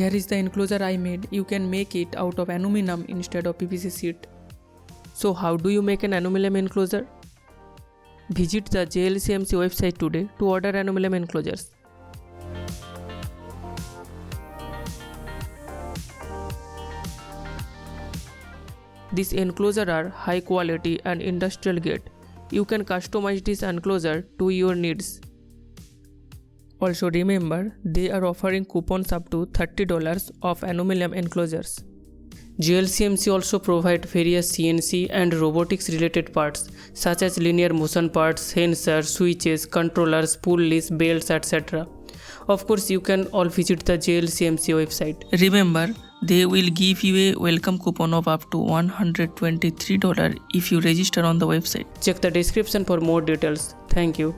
Here is the enclosure I made. You can make it out of aluminum instead of PVC sheet. So how do you make an aluminum enclosure? Visit the JLCMC website today to order aluminum enclosures. These enclosures are high quality and industrial grade. You can customize this enclosure to your needs. Also remember, they are offering coupons up to $30 off aluminum enclosures. JLCMC also provide various CNC and robotics related parts such as linear motion parts, sensors, switches, controllers, pulleys, belts, etc. Of course, you can all visit the JLCMC website. Remember, they will give you a welcome coupon of up to $123 if you register on the website. Check the description for more details. Thank you.